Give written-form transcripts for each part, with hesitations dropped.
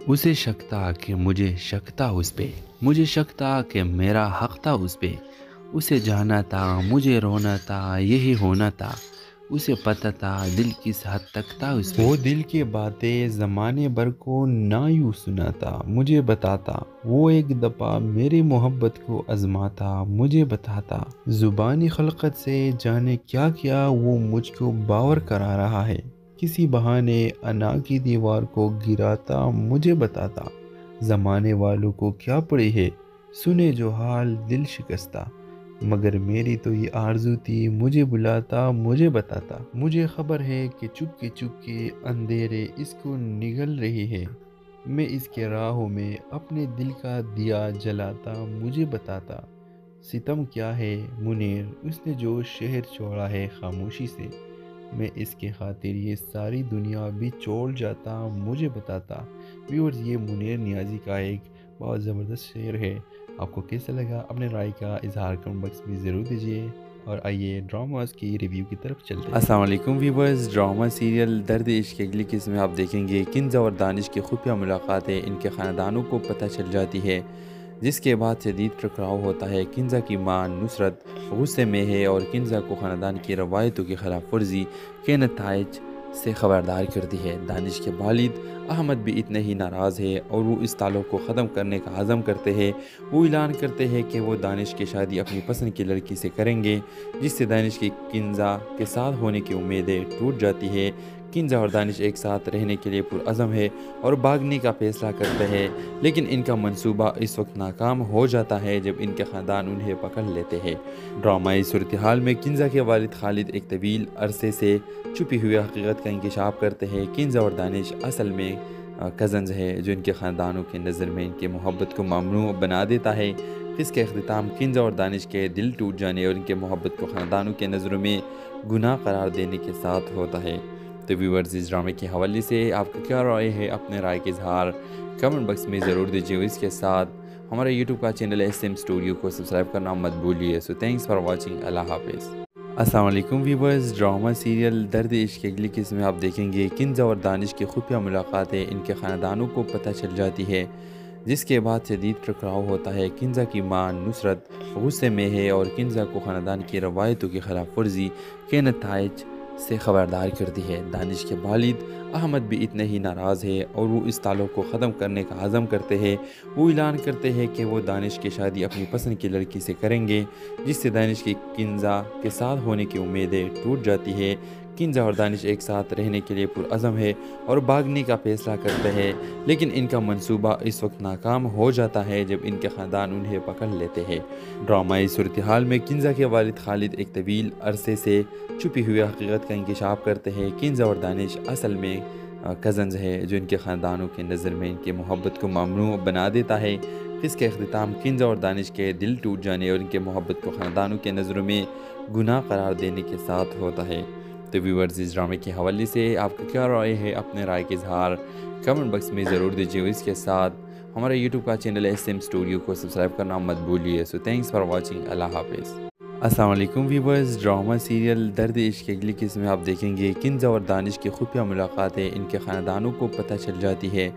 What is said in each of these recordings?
उसे शक था कि मुझे शक था उस पे, मुझे शक था कि मेरा हक था उस पे। उसे जाना था, मुझे रोना था, यही होना था। उसे पता था दिल किस हद तक था उस पे। वो दिल की बातें ज़माने भर को ना यूँ सुनाता, मुझे बताता। वो एक दफ़ा मेरी मोहब्बत को आज़माता, मुझे बताता। ज़ुबानी खलक़त से जाने क्या क्या वो मुझको बावर करा रहा है। किसी बहाने अना की दीवार को गिराता, मुझे बताता। ज़माने वालों को क्या पड़ी है, सुने जो हाल दिल शिकस्ता। मगर मेरी तो ये आरज़ू थी, मुझे बुलाता, मुझे बताता। मुझे ख़बर है कि चुपके अंधेरे इसको निगल रही है। मैं इसके राहों में अपने दिल का दिया जलाता, मुझे बताता। सितम क्या है मुनीर, उसने जो शहर छोड़ा है खामोशी से। मैं इसके खातिर ये सारी दुनिया भी छोड़ जाता, मुझे बताता। व्यूअर्स, ये मुनीर नियाज़ी का एक बहुत ज़बरदस्त शेर है। आपको कैसा लगा, अपने राय का इजहार कमेंट बॉक्स में ज़रूर दीजिए। और आइए ड्रामास की रिव्यू की तरफ चलते हैं। अस्सलाम वालेकुम व्यूवर्स, ड्रामा सीरियल दर्द इश्क की अगली किस्म में आप देखेंगे किंज़ा और दानिश की खुफिया मुलाकातें इनके ख़ानदानों को पता चल जाती है, जिसके बाद शदीद टकराव होता है। किंज़ा की मां नुसरत गुस्से में है और किंज़ा को ख़ानदान की रवायतों की खिलाफ वर्जी के नताइज से खबरदार करती है। दानिश के वालिद अहमद भी इतने ही नाराज़ है और वो इस ताल्लुक़ को ख़त्म करने का अज़म करते हैं। वो ऐलान करते हैं कि वो दानिश की शादी अपनी पसंद की लड़की से करेंगे, जिससे दानिश की किंज़ा के साथ होने की उम्मीदें टूट जाती है। किंज़ा और दानिश एक साथ रहने के लिए पुरअज़म है और भागने का फ़ैसला करते हैं, लेकिन इनका मंसूबा इस वक्त नाकाम हो जाता है जब इनके ख़ानदान उन्हें पकड़ लेते हैं। ड्रामाई सूरत हाल में किंज़ा के वालिद खालिद एक तवील अरसे से छुपी हुई हकीकत का इंकशाफ करते हैं। किंज़ा और दानिश असल में कज़न्स है, जो इनके ख़ानदानों की नज़र में इनकी मोहब्बत को ममनू बना देता है। इसके अख्तिताम किंज़ा और दानिश के दिल टूट जाने और इनके मोहब्बत को ख़ानदानों के नज़रों में गुनाह करार देने के साथ होता है। तो व्यूअर्स, इस ड्रामे के हवाले से आपका क्या राय है, अपने राय के इजहार कमेंट बॉक्स में ज़रूर दीजिए। इसके साथ हमारे यूट्यूब का चैनल SM स्टूडियो को सब्सक्राइब करना मत भूलिए। So thanks for watching. अल्लाह हाफिज़। अस्सलाम वालेकुम व्यूवर्स, ड्रामा सीरियल दर्द इश्क की अगली किस्म में आप देखेंगे किंज़ा और दानिश की खुफिया मुलाकातें इनके ख़ानदानों को पता चल जाती है, जिसके बाद शदीद टकराव होता है। किंज़ा की मां नुसरत गुस्से में है और किंज़ा को ख़ानदान की रवायतों की खिलाफ वर्जी के नताइज से खबरदार करती है। दानिश के वालिद अहमद भी इतने ही नाराज़ है और वो इस ताल्लुक़ को ख़त्म करने का अज़म करते हैं। वो ऐलान करते हैं कि वो दानिश की शादी अपनी पसंद की लड़की से करेंगे, जिससे दानिश की किंज़ा के साथ होने की उम्मीदें टूट जाती है। किंज़ा और दानिश एक साथ रहने के लिए पुरअज़म है और भागने का फ़ैसला करते हैं, लेकिन इनका मंसूबा इस वक्त नाकाम हो जाता है जब इनके ख़ानदान उन्हें पकड़ लेते हैं। ड्रामाई सूरत हाल में किंज़ा के वालिद खालिद एक तवील अरसे से छुपी हुई हकीकत का इंकशाफ करते हैं। किंज़ा और दानिश असल में कज़न्स है, जो इनके ख़ानदानों की नज़र में इनकी मोहब्बत को ममनू बना देता है। इसके अख्तिताम किंज़ा और दानिश के दिल टूट जाने और इनके मोहब्बत को ख़ानदानों के नज़रों में गुनाह करार देने के साथ होता है। तो व्यूअर्स, इस ड्रामे के हवाले से आपका क्या राय है, अपने राय के इजहार कमेंट बॉक्स में ज़रूर दीजिए। इसके साथ हमारे यूट्यूब का चैनल SM स्टूडियो को सब्सक्राइब करना मत भूलिए। So thanks for watching. अल्लाह हाफिज़। अस्सलाम वालेकुम व्यूवर्स, ड्रामा सीरियल दर्द इश्क की अगली किस्म में आप देखेंगे किंज़ा और दानिश की खुफिया मुलाकातें इनके ख़ानदानों को पता चल जाती है,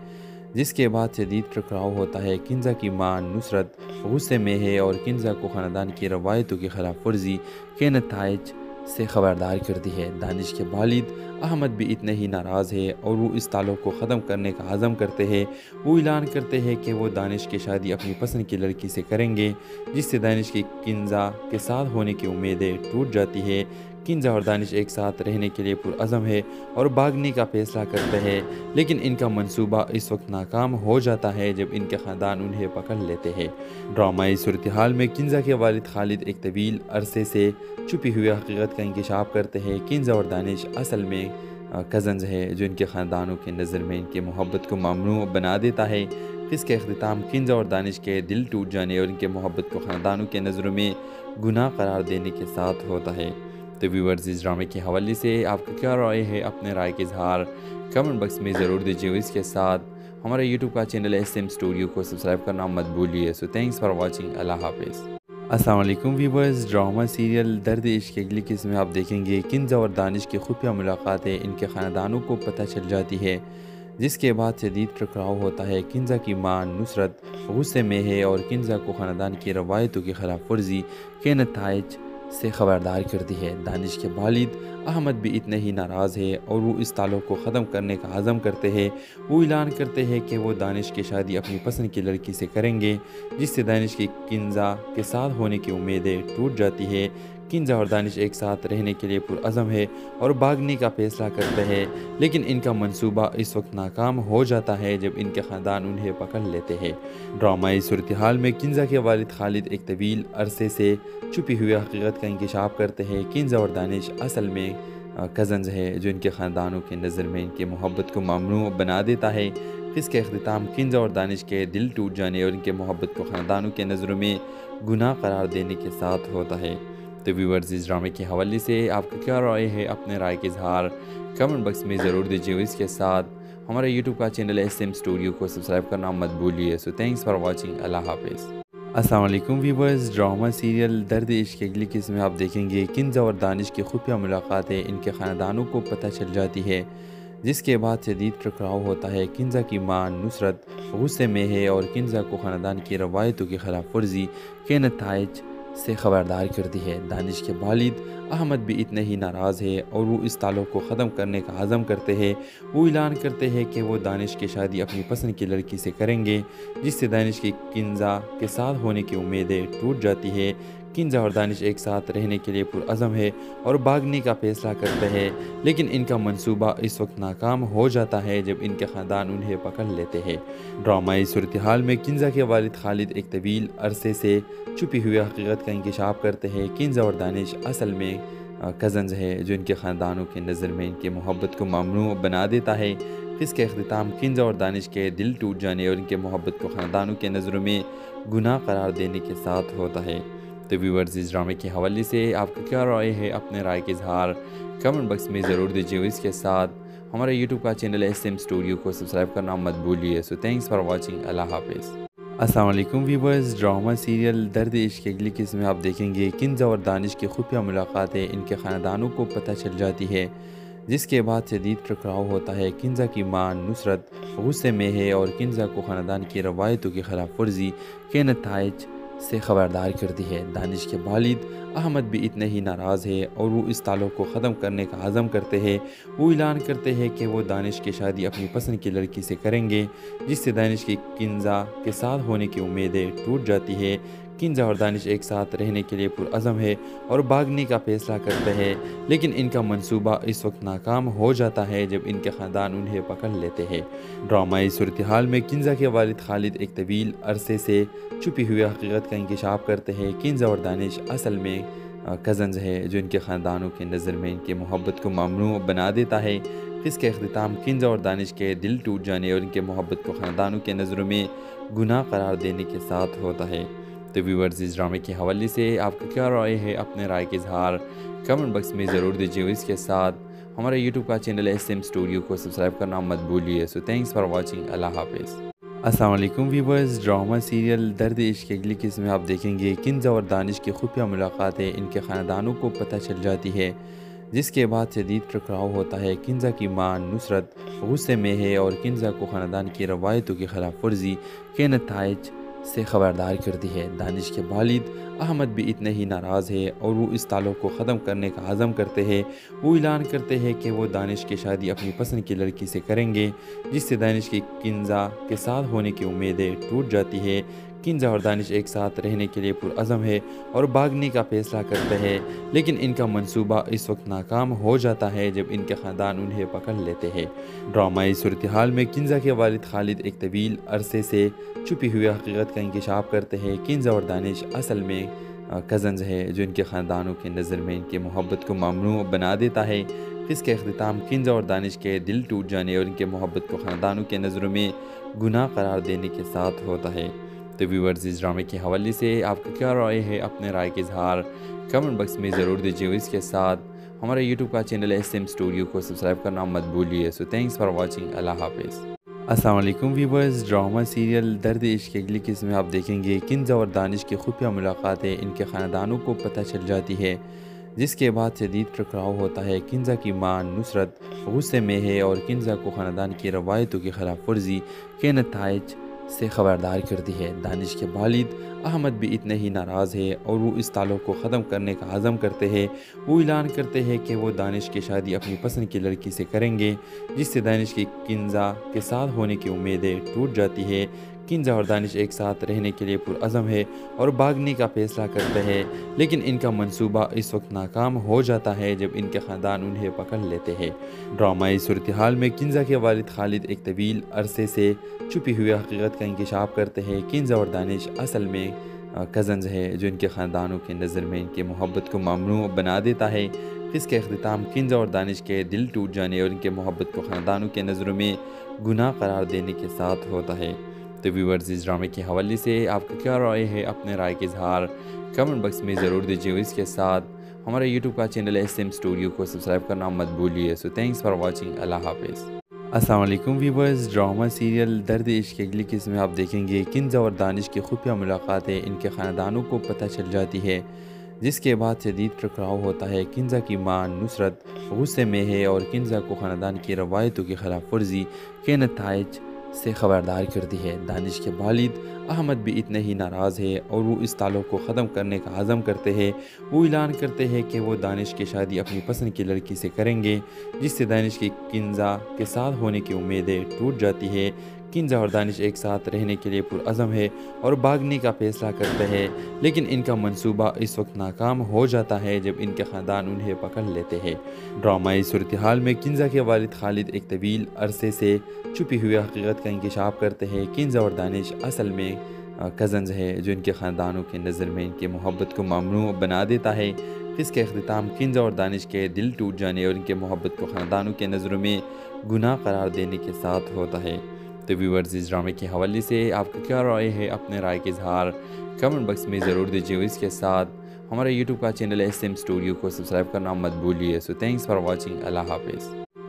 जिसके बाद शदीद टकराव होता है। किंज़ा की मां नुसरत गुस्से में है और किंज़ा को ख़ानदान की रवायतों की खिलाफ वर्जी के नताइज से खबरदार करती है। दानिश के वालिद अहमद भी इतने ही नाराज़ है और वो इस ताल्लुक़ को ख़त्म करने का अज़म करते हैं। वो ऐलान करते हैं कि वो दानिश की शादी अपनी पसंद की लड़की से करेंगे, जिससे दानिश की किंज़ा के साथ होने की उम्मीदें टूट जाती है। किंज़ा और दानिश एक साथ रहने के लिए पुरअज़म है और भागने का फ़ैसला करते हैं, लेकिन इनका मंसूबा इस वक्त नाकाम हो जाता है जब इनके ख़ानदान उन्हें पकड़ लेते हैं। ड्रामाई सूरत हाल में किंज़ा के वालिद खालिद एक तवील अरसे से छुपी हुई हकीकत का इंकशाफ करते हैं। किंज़ा और दानिश असल में कज़न्स है, जो इनके ख़ानदानों की नज़र में इनकी मोहब्बत को ममनू बना देता है। इसके अख्तिताम किंज़ा और दानिश के दिल टूट जाने और इनके मोहब्बत को ख़ानदानों के नज़रों में गुनाह करार देने के साथ होता है। तो व्यूअर्स, इस ड्रामे के हवाले से आपका क्या राय है, अपने राय के इजहार कमेंट बॉक्स में ज़रूर दीजिए। इसके साथ हमारे यूट्यूब का चैनल SM स्टूडियो को सब्सक्राइब करना मत भूलिए। So thanks for watching. अल्लाह हाफिज़। अस्सलाम वालेकुम व्यूवर्स, ड्रामा सीरियल दर्द इश्क की अगली किस्म में आप देखेंगे किंज़ा और दानिश की खुफिया मुलाकातें इनके ख़ानदानों को पता चल जाती है, जिसके बाद शदीद टकराव होता है। किंजा की मां नुसरत गुस्से में है और किंजा को ख़ानदान की रवायतों की खिलाफ वर्जी के नताइज से खबरदार करती है। दानिश के वालिद अहमद भी इतने ही नाराज़ है और वो इस ताल्लुक़ को ख़त्म करने का आज़म करते हैं। वो ऐलान करते हैं कि वो दानिश की शादी अपनी पसंद की लड़की से करेंगे, जिससे दानिश की किंजा के साथ होने की उम्मीदें टूट जाती है। किंजा और दानिश एक साथ रहने के लिए पुरअज़म है और भागने का फैसला करते हैं, लेकिन इनका मंसूबा इस वक्त नाकाम हो जाता है जब इनके ख़ानदान उन्हें पकड़ लेते हैं। ड्रामाई सूरत हाल में किंजा के वालिद खालिद एक तवील अरसे से छुपी हुई हकीकत का इंकशाफ करते हैं। किंजा और दानिश असल में कज़न्स है, जो इनके ख़ानदानों की नज़र में इनकी मोहब्बत को ममनू बना देता है। इसके अख्तिताम किंजा और दानिश के दिल टूट जाने और इनके मोहब्बत को ख़ानदानों के नज़रों में गुनाह करार देने के साथ होता है। तो व्यूअर्स, इस ड्रामे के हवाले से आपका क्या राय है? अपने राय के इजहार कमेंट बॉक्स में ज़रूर दीजिए। इसके साथ हमारे यूट्यूब का चैनल SM स्टूडियो को सब्सक्राइब करना मत भूलिए। So thanks for watching. अल्लाह हाफिज़। अस्सलाम वालेकुम व्यूअर्स, ड्रामा सीरियल दर्द इश्क की अगली किस्म में आप देखेंगे किंजा और दानिश की खुफिया मुलाकातें इनके ख़ानदानों को पता चल जाती है, जिसके बाद शदीद टकराव होता है। किंजा की मां नुसरत गुस्से में है और किंजा को ख़ानदान की रवायतों की खिलाफ वर्जी के नताइज से खबरदार करती है। दानिश के वालिद अहमद भी इतने ही नाराज़ है और वो इस ताल्लुक़ को ख़त्म करने का आज़म करते हैं। वो ऐलान करते हैं कि वो दानिश की शादी अपनी पसंद की लड़की से करेंगे, जिससे दानिश की किंजा के साथ होने की उम्मीदें टूट जाती है। किंजा और दानिश एक साथ रहने के लिए पुरअज़म है और भागने का फैसला करते हैं, लेकिन इनका मंसूबा इस वक्त नाकाम हो जाता है जब इनके ख़ानदान उन्हें पकड़ लेते हैं। ड्रामाई सूरत हाल में किंजा के वालिद खालिद एक तवील अरसे से छुपी हुई हकीकत का इंकशाफ करते हैं। किंजा और दानिश असल में कज़न्स है, जो इनके ख़ानदानों की नज़र में इनकी मोहब्बत को ममनू बना देता है। इसके अख्तिताम किंजा और दानिश के दिल टूट जाने और इनके मोहब्बत को ख़ानदानों के नज़रों में गुनाह करार देने के साथ होता है। तो व्यूअर्स, इस ड्रामे के हवाले से आपका क्या राय है? अपने राय के इजहार कमेंट बॉक्स में ज़रूर दीजिए। इसके साथ हमारे यूट्यूब का चैनल SM स्टूडियो को सब्सक्राइब करना मत भूलिए। So thanks for watching. अल्लाह हाफिज़। अस्सलाम वालेकुम व्यूअर्स, ड्रामा सीरियल दर्द इश्क की अगली किस्म में आप देखेंगे किंजा और दानिश की खुफिया मुलाकातें इनके ख़ानदानों को पता चल जाती है, जिसके बाद शदीद टकराव होता है। किंजा की मां नुसरत गुस्से में है और किंजा को ख़ानदान की रवायतों की खिलाफ वर्जी के नताइज से खबरदार करती है। दानिश के वालिद अहमद भी इतने ही नाराज़ है और वो इस ताल्लुक़ को ख़त्म करने का आज़म करते हैं। वो ऐलान करते हैं कि वो दानिश की शादी अपनी पसंद की लड़की से करेंगे, जिससे दानिश की किंजा के साथ होने की उम्मीदें टूट जाती है। किंजा और दानिश एक साथ रहने के लिए पुरअज़म है और भागने का फैसला करते हैं, लेकिन इनका मंसूबा इस वक्त नाकाम हो जाता है जब इनके ख़ानदान उन्हें पकड़ लेते हैं। ड्रामाई सूरत हाल में किंजा के वालिद खालिद एक तवील अरसे से छुपी हुई हकीकत का इंकशाफ करते हैं। किंजा और दानिश असल में कज़न्स है, जो इनके ख़ानदानों की नज़र में इनकी मोहब्बत को ममनू बना देता है। इसके अख्तिताम किंजा और दानिश के दिल टूट जाने और इनके मोहब्बत को ख़ानदानों के नज़रों में गुनाह करार देने के साथ होता है। तो व्यूअर्स, इस ड्रामे के हवाले से आपका क्या राय है? अपने राय के इजहार कमेंट बॉक्स में ज़रूर दीजिए। इसके साथ हमारे यूट्यूब का चैनल SM स्टूडियो को सब्सक्राइब करना मत भूलिए। So thanks for watching. अल्लाह हाफिज़। अस्सलाम वालेकुम व्यूअर्स, ड्रामा सीरियल दर्द इश्क की अगली किस्म में आप देखेंगे किंजा और दानिश की खुफिया मुलाकातें इनके ख़ानदानों को पता चल जाती है, जिसके बाद शदीद टकराव होता है। किंजा की मां नुसरत गुस्से में है और किंजा को ख़ानदान की रवायतों की खिलाफ वर्जी के नताइज से खबरदार करती है। दानिश के वालिद अहमद भी इतने ही नाराज़ है और वो इस ताल्लुक़ को ख़त्म करने का आज़म करते हैं। वो ऐलान करते हैं कि वो दानिश की शादी अपनी पसंद की लड़की से करेंगे, जिससे दानिश की किंजा के साथ होने की उम्मीदें टूट जाती है। किंजा और दानिश एक साथ रहने के लिए पुरअज़म है और भागने का फैसला करते हैं, लेकिन इनका मंसूबा इस वक्त नाकाम हो जाता है जब इनके ख़ानदान उन्हें पकड़ लेते हैं। ड्रामाई सूरत हाल में किंजा के वालिद खालिद एक तवील अरसे से छुपी हुई हकीकत का इंकशाफ करते हैं। किंजा और दानिश असल में कज़न्स है, जो इनके ख़ानदानों की नज़र में इनकी मोहब्बत को ममनू बना देता है। इसके अख्तिताम किंजा और दानिश के दिल टूट जाने और इनके मोहब्बत को ख़ानदानों के नज़रों में गुनाह करार देने के साथ होता है। तो व्यूअर्स, इस ड्रामे के हवाले से आपका क्या राय है? अपने राय के इजहार कमेंट बॉक्स में ज़रूर दीजिए। इसके साथ हमारे यूट्यूब का चैनल SM स्टूडियो को सब्सक्राइब करना मत भूलिए। So thanks for watching. अल्लाह हाफिज़। अस्सलाम वालेकुम व्यूअर्स, ड्रामा सीरियल दर्द इश्क की अगली किस्म में आप देखेंगे किंजा और दानिश की खुफिया मुलाकातें इनके ख़ानदानों को पता चल जाती है, जिसके बाद शदीद टकराव होता है। किंजा की मां नुसरत गुस्से में है और किंजा को ख़ानदान की रवायतों की खिलाफ वर्जी के नताइज से खबरदार करती है। दानिश के वालिद अहमद भी इतने ही नाराज़ है और वो इस ताल्लुक़ को ख़त्म करने का अज़म करते हैं। वो ऐलान करते हैं कि वो दानिश की शादी अपनी पसंद की लड़की से करेंगे, जिससे दानिश की किंजा के साथ होने की उम्मीदें टूट जाती है। किंजा और दानिश एक साथ रहने के लिए पुरअज़म है और भागने का फैसला करते हैं, लेकिन इनका मंसूबा इस वक्त नाकाम हो जाता है जब इनके ख़ानदान उन्हें पकड़ लेते हैं। ड्रामाई सूरत हाल में किंजा के वालिद खालिद एक तवील अरसे से छुपी हुई हकीकत का इंकशाफ करते हैं। किंजा और दानिश असल में कज़न्स है, जो इनके ख़ानदानों की नज़र में इनकी मोहब्बत को ममनू बना देता है। इसके अख्तिताम किंजा और दानिश के दिल टूट जाने और इनके मोहब्बत को ख़ानदानों के नज़रों में गुनाह करार देने के साथ होता है। तो व्यूअर्स, इस ड्रामे के हवाले से आपका क्या राय है? अपने राय के इजहार कमेंट बॉक्स में ज़रूर दीजिए। इसके साथ हमारे यूट्यूब का चैनल SM स्टूडियो को सब्सक्राइब करना मत भूलिए। So thanks for watching. अल्लाह हाफिज़। अस्सलाम वालेकुम व्यूअर्स, ड्रामा सीरियल दर्द इश्क की अगली किस्म में आप देखेंगे किंजा और दानिश की खुफिया मुलाकातें इनके ख़ानदानों को पता चल जाती है, जिसके बाद शदीद टकराव होता है। किंजा की मां नुसरत गुस्से में है और किंजा को ख़ानदान की रवायतों की खिलाफ वर्जी के नताइज से खबरदार करती है। दानिश के वालिद अहमद भी इतने ही नाराज़ है और वो इस ताल्लुक़ को ख़त्म करने का अज़म करते हैं। वो ऐलान करते हैं कि वो दानिश की शादी अपनी पसंद की लड़की से करेंगे, जिससे दानिश की किंजा के साथ होने की उम्मीदें टूट जाती है। किंजा और दानिश एक साथ रहने के लिए पुरअज़म है और भागने का फैसला करते हैं, लेकिन इनका मंसूबा इस वक्त नाकाम हो जाता है जब इनके ख़ानदान उन्हें पकड़ लेते हैं। ड्रामाई सूरत हाल में किंजा के वालिद खालिद एक तवील अरसे से छुपी हुई हकीकत का इंकशाफ करते हैं। किंजा और दानिश असल में कज़न्स है, जो इनके ख़ानदानों की नज़र में इनकी मोहब्बत को ममनू बना देता है। इसके अख्तिताम किंजा और दानिश के दिल टूट जाने और इनके मोहब्बत को ख़ानदानों के नज़रों में गुनाह करार देने के साथ होता है। तो व्यूअर्स, इस ड्रामे के हवाले से आपका क्या राय है? अपने राय के इजहार कमेंट बॉक्स में ज़रूर दीजिए। इसके साथ हमारे यूट्यूब का चैनल SM स्टूडियो को सब्सक्राइब करना मत भूलिए। So thanks for watching. अल्लाह हाफिज़।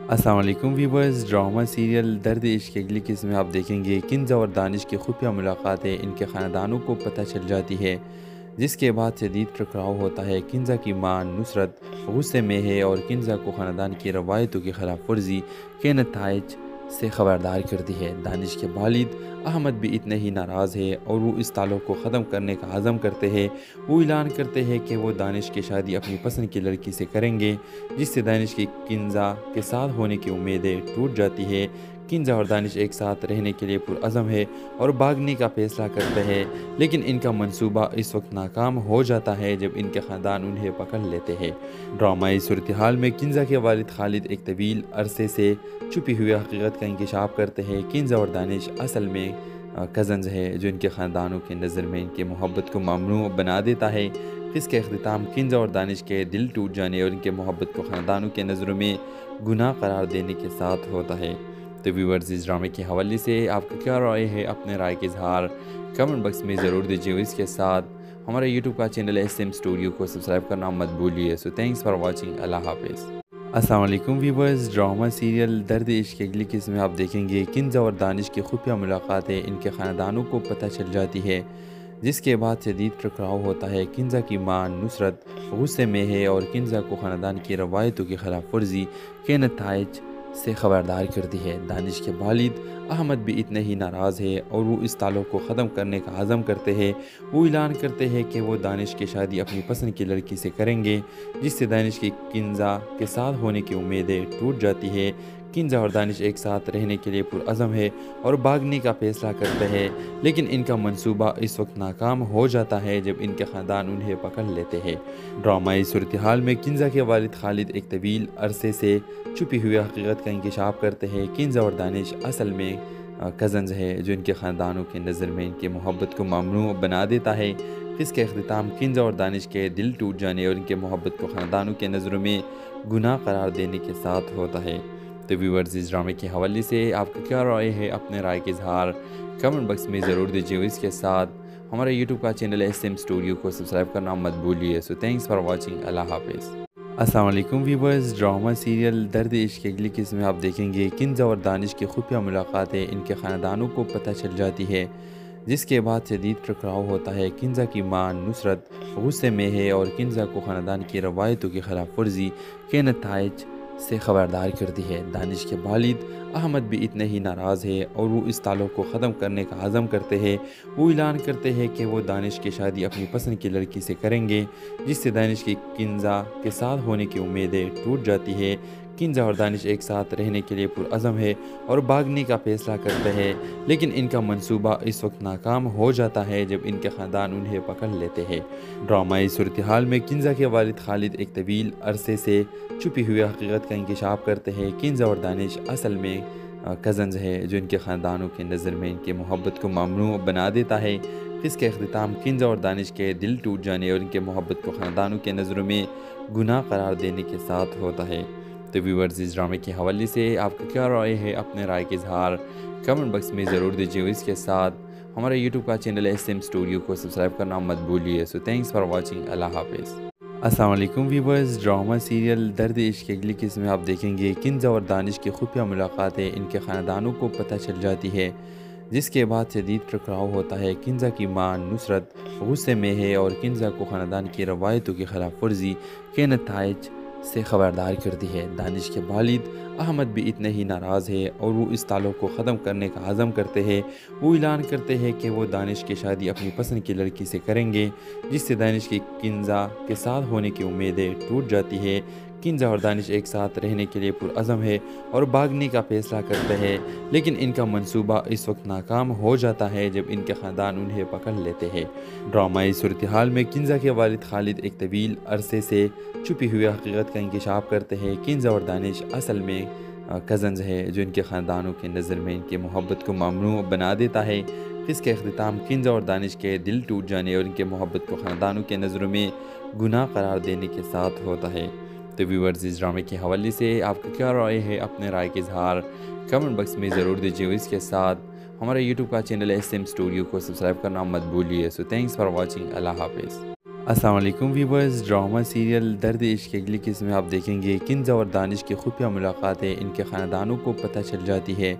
अस्सलाम वालेकुम व्यूअर्स, ड्रामा सीरियल दर्द इश्क की अगली किस्म में आप देखेंगे किंजा और दानिश की खुफिया मुलाकातें इनके ख़ानदानों को पता चल जाती है, जिसके बाद शदीद टकराव होता है। किंजा की मां नुसरत गुस्से में है और किंजा को ख़ानदान की रवायतों की खिलाफ वर्जी के नताइज से खबरदार करती है। दानिश के वालिद अहमद भी इतने ही नाराज़ है और वो इस ताल्लुक़ को ख़त्म करने का अज़म करते हैं। वो ऐलान करते हैं कि वो दानिश की शादी अपनी पसंद की लड़की से करेंगे, जिससे दानिश की किंजा के साथ होने की उम्मीदें टूट जाती है। किंजा और दानिश एक साथ रहने के लिए पुरअज़म है और भागने का फैसला करते हैं, लेकिन इनका मंसूबा इस वक्त नाकाम हो जाता है जब इनके ख़ानदान उन्हें पकड़ लेते हैं। ड्रामाई सूरत हाल में किंजा के वालिद खालिद एक तवील अरसे से छुपी हुई हकीकत का इंकशाफ करते हैं। किंजा और दानिश असल में कज़न्स है, जो इनके ख़ानदानों की नज़र में इनकी मोहब्बत को ममनू बना देता है। इसके अख्तिताम किंजा और दानिश के दिल टूट जाने और इनके मोहब्बत को ख़ानदानों के नज़रों में गुनाह करार देने के साथ होता है। तो व्यूअर्स, इस ड्रामे के हवाले से आपका क्या राय है? अपने राय के इजहार कमेंट बॉक्स में ज़रूर दीजिए। इसके साथ हमारे यूट्यूब का चैनल SM स्टूडियो को सब्सक्राइब करना मत भूलिए। So thanks for watching. अल्लाह हाफिज़। अस्सलाम वालेकुम व्यूअर्स, ड्रामा सीरियल दर्द इश्क की अगली किस्म में आप देखेंगे किंजा और दानिश की खुफिया मुलाकातें इनके ख़ानदानों को पता चल जाती है, जिसके बाद शदीद टकराव होता है। किंजा की मां नुसरत गुस्से में है और किंजा को ख़ानदान की रवायतों की खिलाफ वर्जी के नताइज से खबरदार करती है। दानिश के वालिद अहमद भी इतने ही नाराज़ है और वो इस ताल्लुक़ को ख़त्म करने का अज़म करते हैं। वो ऐलान करते हैं कि वो दानिश की शादी अपनी पसंद की लड़की से करेंगे, जिससे दानिश की किंजा के साथ होने की उम्मीदें टूट जाती है। किंजा और दानिश एक साथ रहने के लिए पुरअज़म है और भागने का फैसला करते हैं, लेकिन इनका मंसूबा इस वक्त नाकाम हो जाता है जब इनके ख़ानदान उन्हें पकड़ लेते हैं। ड्रामाई सूरत हाल में किंजा के वालिद खालिद एक तवील अरसे से छुपी हुई हकीकत का इंकशाफ करते हैं। किंजा और दानिश असल में कज़न्स है, जो इनके ख़ानदानों की नज़र में इनकी मोहब्बत को ममनू बना देता है। इसके अख्तिताम किंजा और दानिश के दिल टूट जाने और इनके मोहब्बत को ख़ानदानों के नज़रों में गुनाह करार देने के साथ होता है। तो व्यूअर्स, इस ड्रामे के हवाले से आपका क्या राय है? अपने राय के इजहार कमेंट बॉक्स में ज़रूर दीजिए। इसके साथ हमारे यूट्यूब का चैनल SM स्टूडियो को सब्सक्राइब करना मत भूलिए। So thanks for watching. अल्लाह हाफिज़। अस्सलाम वालेकुम व्यूअर्स, ड्रामा सीरियल दर्द इश्क की अगली किस्म में आप देखेंगे किंजा और दानिश की खुफिया मुलाकातें इनके ख़ानदानों को पता चल जाती है, जिसके बाद शदीद टकराव होता है। किंजा की मां नुसरत गुस्से में है और किंजा को ख़ानदान की रवायतों की खिलाफ वर्जी के नताइज से खबरदार करती है। दानिश के वालिद अहमद भी इतने ही नाराज़ है और वो इस ताल्लुक़ को ख़त्म करने का अज़म करते हैं। वो ऐलान करते हैं कि वो दानिश की शादी अपनी पसंद की लड़की से करेंगे, जिससे दानिश की किंजा के साथ होने की उम्मीदें टूट जाती है। किंजा और दानिश एक साथ रहने के लिए पुरअज़म है और भागने का फ़ैसला करते हैं, लेकिन इनका मंसूबा इस वक्त नाकाम हो जाता है जब इनके ख़ानदान उन्हें पकड़ लेते हैं। ड्रामाई सूरत हाल में किंजा के वालिद खालिद एक तवील अरसे से छुपी हुई हकीकत का इंकशाफ करते हैं। किंजा और दानिश असल में कज़न्स है, जो इनके ख़ानदानों की नज़र में इनकी मोहब्बत को ममनू बना देता है। इसके अख्तिताम किंजा और दानिश के दिल टूट जाने और इनके मोहब्बत को ख़ानदानों के नज़रों में गुनाह करार देने के साथ होता है। तो व्यूअर्स, इस ड्रामे के हवाले से आपका क्या राय है? अपने राय के इजहार कमेंट बॉक्स में ज़रूर दीजिए। इसके साथ हमारे यूट्यूब का चैनल SM स्टूडियो को सब्सक्राइब करना मत भूलिए। So thanks for watching. अल्लाह हाफिज़। अस्सलाम वालेकुम व्यूअर्स, ड्रामा सीरियल दर्द इश्क की अगली किस्म में आप देखेंगे किंजा और दानिश की खुफिया मुलाकातें इनके ख़ानदानों को पता चल जाती है, जिसके बाद शदीद टकराव होता है। किंजा की मां नुसरत गुस्से में है और किंजा को ख़ानदान की रवायतों की खिलाफ वर्जी के नताइज से खबरदार करती है। दानिश के वालिद अहमद भी इतने ही नाराज़ है और वो इस ताल्लुक़ को ख़त्म करने का अज़म करते हैं। वो ऐलान करते हैं कि वो दानिश की शादी अपनी पसंद की लड़की से करेंगे, जिससे दानिश की किंजा के साथ होने की उम्मीदें टूट जाती है। किंजा और दानिश एक साथ रहने के लिए पुरअज़म है और भागने का फ़ैसला करते हैं, लेकिन इनका मंसूबा इस वक्त नाकाम हो जाता है जब इनके ख़ानदान उन्हें पकड़ लेते हैं। ड्रामाई सूरत हाल में किंजा के वालिद खालिद एक तवील अरसे से छुपी हुई हकीकत का इंकशाफ करते हैं। किंजा और दानिश असल में कज़न्स है, जो इनके ख़ानदानों की नज़र में इनकी मोहब्बत को ममनू बना देता है। इसके अख्तिताम किंजा और दानिश के दिल टूट जाने और इनके मोहब्बत को ख़ानदानों के नज़रों में गुनाह करार देने के साथ होता है। तो व्यूअर्स, इस ड्रामे के हवाले से आपका क्या राय है? अपने राय के इजहार कमेंट बॉक्स में ज़रूर दीजिए। इसके साथ हमारे यूट्यूब का चैनल SM स्टूडियो को सब्सक्राइब करना मत भूलिए। So thanks for watching. अल्लाह हाफिज़। अस्सलाम वालेकुम व्यूअर्स, ड्रामा सीरियल दर्द इश्क की अगली किस्म में आप देखेंगे किंजा और दानिश की खुफिया मुलाकातें इनके ख़ानदानों को पता चल जाती है,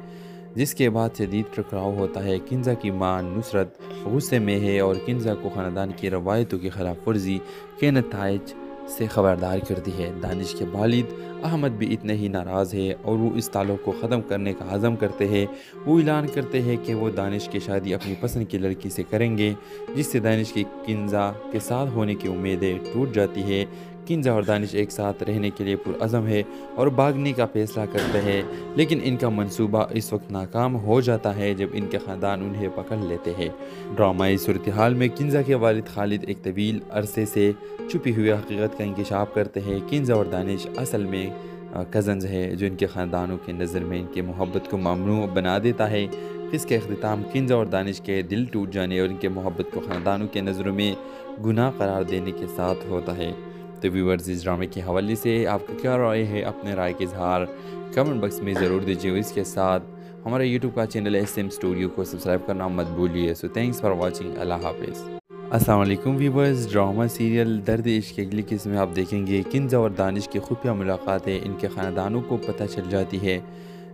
जिसके बाद शदीद टकराव होता है। किंजा की मां नुसरत गुस्से में है और किंजा को ख़ानदान की रवायतों की खिलाफ वर्जी के नताइज से खबरदार करती है। दानिश के वालिद अहमद भी इतने ही नाराज़ है और वो इस ताल्लुक़ को ख़त्म करने का अज़म करते हैं। वो ऐलान करते हैं कि वो दानिश की शादी अपनी पसंद की लड़की से करेंगे, जिससे दानिश की किंजा के साथ होने की उम्मीदें टूट जाती है। किंजा और दानिश एक साथ रहने के लिए पुरअज़म है और भागने का फ़ैसला करते हैं, लेकिन इनका मंसूबा इस वक्त नाकाम हो जाता है जब इनके ख़ानदान उन्हें पकड़ लेते हैं। ड्रामाई सूरत हाल में किंजा के वालिद खालिद एक तवील अरसे से छुपी हुई हकीकत का इंकशाफ करते हैं। किंजा और दानिश असल में कज़न्स है, जो इनके ख़ानदानों की नज़र में इनकी मोहब्बत को ममनू बना देता है। इसके अख्तिताम किंजा और दानिश के दिल टूट जाने और इनके मोहब्बत को ख़ानदानों के नज़रों में गुनाह करार देने के साथ होता है। तो व्यूअर्स, इस ड्रामे के हवाले से आपका क्या राय है? अपने राय के इजहार कमेंट बॉक्स में ज़रूर दीजिए। इसके साथ हमारे यूट्यूब का चैनल SM स्टूडियो को सब्सक्राइब करना मत भूलिए। So thanks for watching. अल्लाह हाफिज़। अस्सलाम वालेकुम व्यूअर्स, ड्रामा सीरियल दर्द इश्क की अगली किस्म में आप देखेंगे किंजा और दानिश की खुफिया मुलाकातें इनके ख़ानदानों को पता चल जाती है,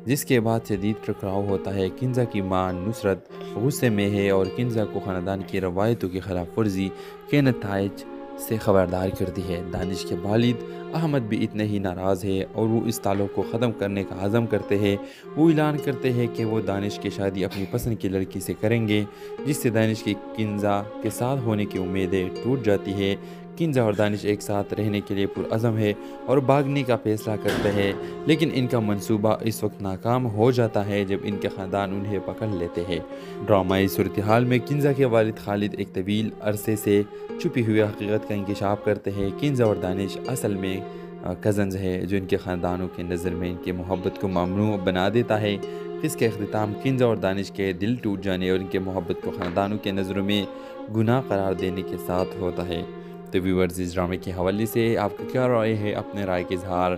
जिसके बाद शदीद टकराव होता है। किंजा की मां नुसरत गुस्से में है और किंजा को ख़ानदान की रवायतों की खिलाफ वर्जी के नताइज से खबरदार करती है। दानिश के वालिद अहमद भी इतने ही नाराज़ है और वो इस ताल्लुक़ को ख़त्म करने का अज़म करते हैं। वो ऐलान करते हैं कि वो दानिश की शादी अपनी पसंद की लड़की से करेंगे, जिससे दानिश की किंजा के साथ होने की उम्मीदें टूट जाती है। किंजा और दानिश एक साथ रहने के लिए पुरअज़म है और भागने का फ़ैसला करते हैं, लेकिन इनका मंसूबा इस वक्त नाकाम हो जाता है जब इनके ख़ानदान उन्हें पकड़ लेते हैं। ड्रामाई सूरत हाल में किंजा के वालिद खालिद एक तवील अरसे से छुपी हुई हकीकत का इंकशाफ करते हैं। किंजा और दानिश असल में कज़न्स है, जो इनके ख़ानदानों की नज़र में इनकी मोहब्बत को ममनू बना देता है। इसके अख्तिताम किंजा और दानिश के दिल टूट जाने और इनके मोहब्बत को ख़ानदानों के नज़रों में गुनाह करार देने के साथ होता है। तो व्यूअर्स, इस ड्रामे के हवाले से आपका क्या राय है? अपने राय के इजहार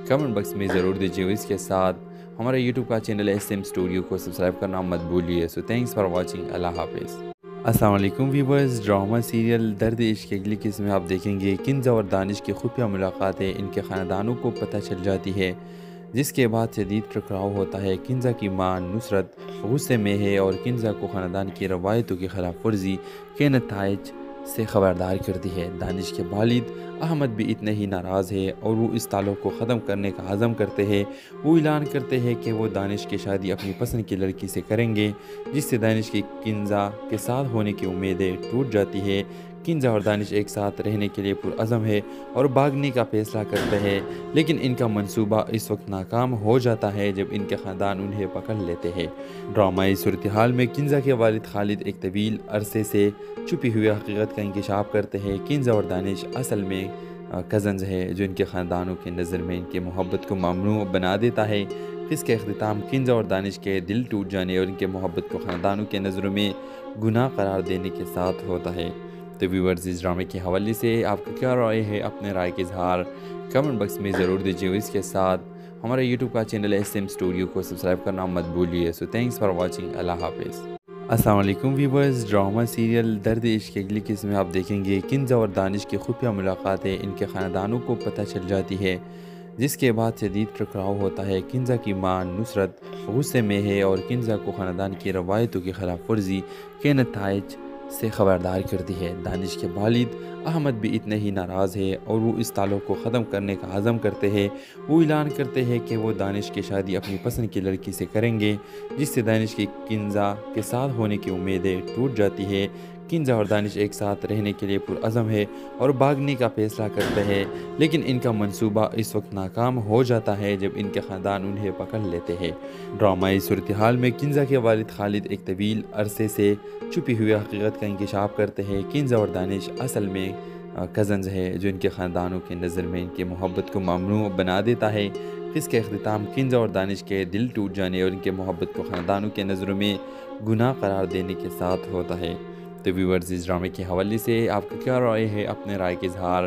कमेंट बॉक्स में ज़रूर दीजिए। इसके साथ हमारे यूट्यूब का चैनल SM स्टूडियो को सब्सक्राइब करना मत भूलिए। So thanks for watching. अल्लाह हाफिज़। अस्सलाम वालेकुम व्यूअर्स, ड्रामा सीरियल दर्द इश्क की अगली किस्म में आप देखेंगे किंजा और दानिश की खुफिया मुलाकातें इनके ख़ानदानों को पता चल जाती है, जिसके बाद शदीद टकराव होता है। किंजा की मां नुसरत गुस्से में है और किंजा को ख़ानदान की रवायतों की खिलाफ वर्जी के नताइज से खबरदार करती है। दानिश के वालिद अहमद भी इतने ही नाराज़ है और वो इस ताल्लुक़ को ख़त्म करने का अज़म करते हैं। वो ऐलान करते हैं कि वो दानिश की शादी अपनी पसंद की लड़की से करेंगे, जिससे दानिश की किंजा के साथ होने की उम्मीदें टूट जाती है। किंजा और दानिश एक साथ रहने के लिए पुरअज़म है और भागने का फैसला करते हैं, लेकिन इनका मंसूबा इस वक्त नाकाम हो जाता है जब इनके ख़ानदान उन्हें पकड़ लेते हैं। ड्रामाई सूरत हाल में किंजा के वालिद खालिद एक तवील अरसे से छुपी हुई हकीकत का इंकशाफ करते हैं। किंजा और दानिश असल में कज़न्स है, जो इनके ख़ानदानों की नज़र में इनकी मोहब्बत को ममनू बना देता है। इसके अख्तिताम किंजा और दानिश के दिल टूट जाने और इनके मोहब्बत को ख़ानदानों के नज़रों में गुनाह करार देने के साथ होता है। तो व्यूअर्स, इस ड्रामे के हवाले से आपका क्या राय है? अपने राय के इजहार कमेंट बॉक्स में ज़रूर दीजिए। इसके साथ हमारे यूट्यूब का चैनल SM स्टूडियो को सब्सक्राइब करना मत भूलिए। So thanks for watching. अल्लाह हाफिज़। अस्सलाम वालेकुम व्यूअर्स, ड्रामा सीरियल दर्द इश्क की अगली किस्म में आप देखेंगे किंजा और दानिश की खुफिया मुलाकातें इनके ख़ानदानों को पता चल जाती है, जिसके बाद शदीद टकराव होता है। किंजा की मां नुसरत गुस्से में है और किंजा को ख़ानदान की रवायतों की खिलाफ वर्जी के नताइज से खबरदार करती है। दानिश के वालिद अहमद भी इतने ही नाराज़ है और वो इस ताल्लुक़ को ख़त्म करने का अज़म करते हैं। वो ऐलान करते हैं कि वो दानिश की शादी अपनी पसंद की लड़की से करेंगे, जिससे दानिश की किंजा के साथ होने की उम्मीदें टूट जाती है। किंजा और दानिश एक साथ रहने के लिए पुरअज़म है और भागने का फैसला करते हैं, लेकिन इनका मंसूबा इस वक्त नाकाम हो जाता है जब इनके ख़ानदान उन्हें पकड़ लेते हैं। ड्रामाई सूरत हाल में किंजा के वालिद खालिद एक तवील अरसे से छुपी हुई हकीकत का इंकशाफ करते हैं। किंजा और दानिश असल में कज़न्स है, जो इनके ख़ानदानों की नज़र में इनकी मोहब्बत को ममनू बना देता है। इसके अख्तिताम किंजा और दानिश के दिल टूट जाने और इनके मोहब्बत को ख़ानदानों के नज़रों में गुनाह करार देने के साथ होता है। तो व्यूअर्स, इस ड्रामे के हवाले से आपका क्या राय है? अपने राय के इजहार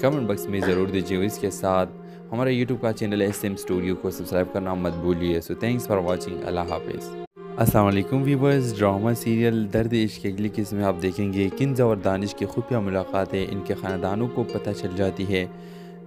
कमेंट बॉक्स में ज़रूर दीजिए। इसके साथ हमारे यूट्यूब का चैनल SM स्टूडियो को सब्सक्राइब करना मत भूलिए। So thanks for watching. अल्लाह हाफिज़। अस्सलाम वालेकुम व्यूअर्स, ड्रामा सीरियल दर्द इश्क की अगली किस्म में आप देखेंगे किंजा और दानिश की खुफिया मुलाकातें इनके ख़ानदानों को पता चल जाती है,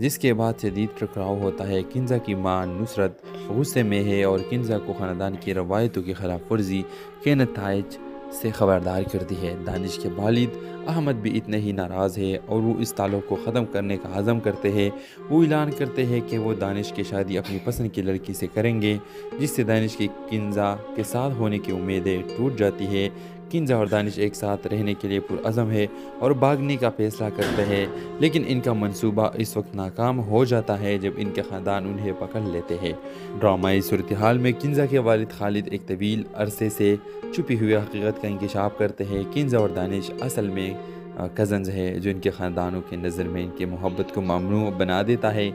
जिसके बाद शदीद टकराव होता है। किंजा की मां नुसरत गुस्से में है और किंजा को ख़ानदान की रवायतों की खिलाफ वर्जी के नताइज से खबरदार करती है। दानिश के वालिद अहमद भी इतने ही नाराज़ है और वो इस ताल्लुक़ को ख़त्म करने का अज़म करते हैं। वो ऐलान करते हैं कि वो दानिश की शादी अपनी पसंद की लड़की से करेंगे, जिससे दानिश की किंजा के साथ होने की उम्मीदें टूट जाती है। किंजा और दानिश एक साथ रहने के लिए पुरअज़म है और भागने का फैसला करते हैं, लेकिन इनका मंसूबा इस वक्त नाकाम हो जाता है जब इनके ख़ानदान उन्हें पकड़ लेते हैं। ड्रामाई सूरत हाल में किंजा के वालिद खालिद एक तवील अरसे से छुपी हुई हकीकत का इंकशाफ करते हैं। किंजा और दानिश असल में कज़न्स है, जो इनके ख़ानदानों की नज़र में इनकी मोहब्बत को ममनू बना देता है।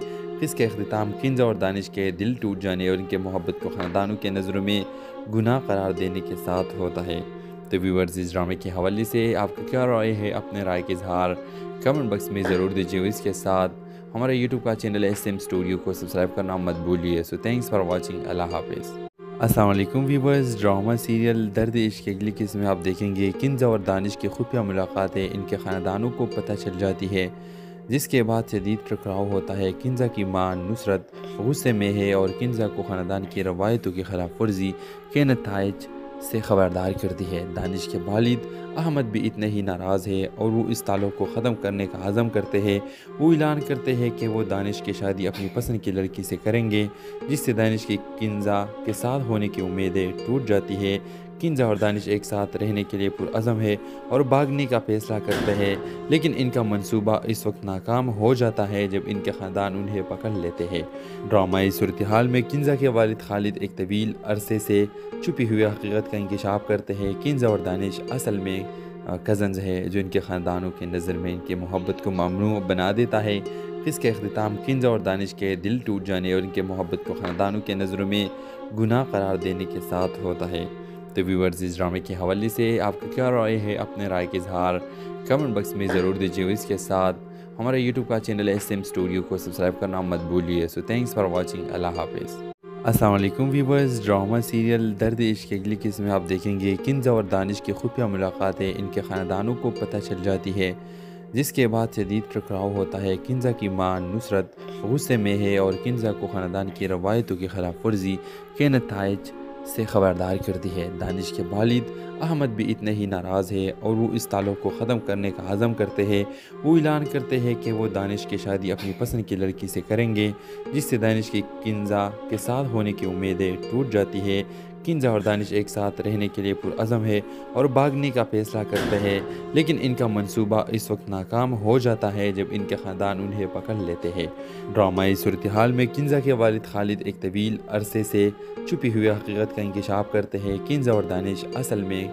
इसके अख्तिताम किंजा और दानिश के दिल टूट जाने और इनके मोहब्बत को ख़ानदानों के नज़रों में गुनाह करार देने के साथ होता है। तो व्यूअर्स, इस ड्रामे के हवाले से आपका क्या राय है? अपने राय के इजहार कमेंट बॉक्स में ज़रूर दीजिए। इसके साथ हमारे यूट्यूब का चैनल SM स्टूडियो को सब्सक्राइब करना मत भूलिए। So thanks for watching. अल्लाह हाफिज़। अस्सलाम वालेकुम व्यूअर्स, ड्रामा सीरियल दर्द इश्क की अगली किस्म में आप देखेंगे किंजा और दानिश की खुफिया मुलाकातें इनके ख़ानदानों को पता चल जाती है, जिसके बाद शदीद टकराव होता है। किंजा की मां नुसरत गुस्से में है और किंजा को ख़ानदान की रवायतों की खिलाफ वर्जी के नताइज से खबरदार करती है। दानिश के वालिद अहमद भी इतने ही नाराज़ है और वो इस ताल्लुक़ को ख़त्म करने का अज़म करते हैं। वो ऐलान करते हैं कि वो दानिश की शादी अपनी पसंद की लड़की से करेंगे, जिससे दानिश की किंजा के साथ होने की उम्मीदें टूट जाती है। किंजा और दानिश एक साथ रहने के लिए पुरअज़म है और भागने का फैसला करते हैं, लेकिन इनका मंसूबा इस वक्त नाकाम हो जाता है जब इनके ख़ानदान उन्हें पकड़ लेते हैं। ड्रामाई सूरत हाल में किंजा के वालिद खालिद एक तवील अरसे से छुपी हुई हकीकत का इंकशाफ करते हैं। किंजा और दानिश असल में कज़न्स है, जो इनके ख़ानदानों की नज़र में इनकी मोहब्बत को ममनू बना देता है। इसके अख्तिताम किंजा और दानिश के दिल टूट जाने और इनके मोहब्बत को ख़ानदानों के नज़रों में गुनाह करार देने के साथ होता है। तो व्यूअर्स, इस ड्रामे के हवाले से आपका क्या राय है? अपने राय के इजहार कमेंट बॉक्स में ज़रूर दीजिए। इसके साथ हमारे यूट्यूब का चैनल SM स्टूडियो को सब्सक्राइब करना मत भूलिए। So thanks for watching. अल्लाह हाफिज़। अस्सलाम वालेकुम व्यूअर्स, ड्रामा सीरियल दर्द इश्क की अगली किस्म में आप देखेंगे किंजा और दानिश की खुफिया मुलाकातें इनके ख़ानदानों को पता चल जाती है, जिसके बाद शदीद टकराव होता है। किंजा की मां नुसरत गुस्से में है और किंजा को ख़ानदान की रवायतों की खिलाफ वर्जी के नताइज से खबरदार करती है। दानिश के वालिद अहमद भी इतने ही नाराज़ है और वो इस ताल्लुक़ को ख़त्म करने का अज़म करते हैं। वो ऐलान करते हैं कि वो दानिश की शादी अपनी पसंद की लड़की से करेंगे, जिससे दानिश की किंजा के साथ होने की उम्मीदें टूट जाती है। किंजा और दानिश एक साथ रहने के लिए पुरअज़म है और भागने का फैसला करते हैं, लेकिन इनका मंसूबा इस वक्त नाकाम हो जाता है जब इनके ख़ानदान उन्हें पकड़ लेते हैं। ड्रामाई सूरत हाल में किंजा के वालिद खालिद एक तवील अरसे से छुपी हुई हकीकत का इंकशाफ करते हैं। किंजा और दानिश असल में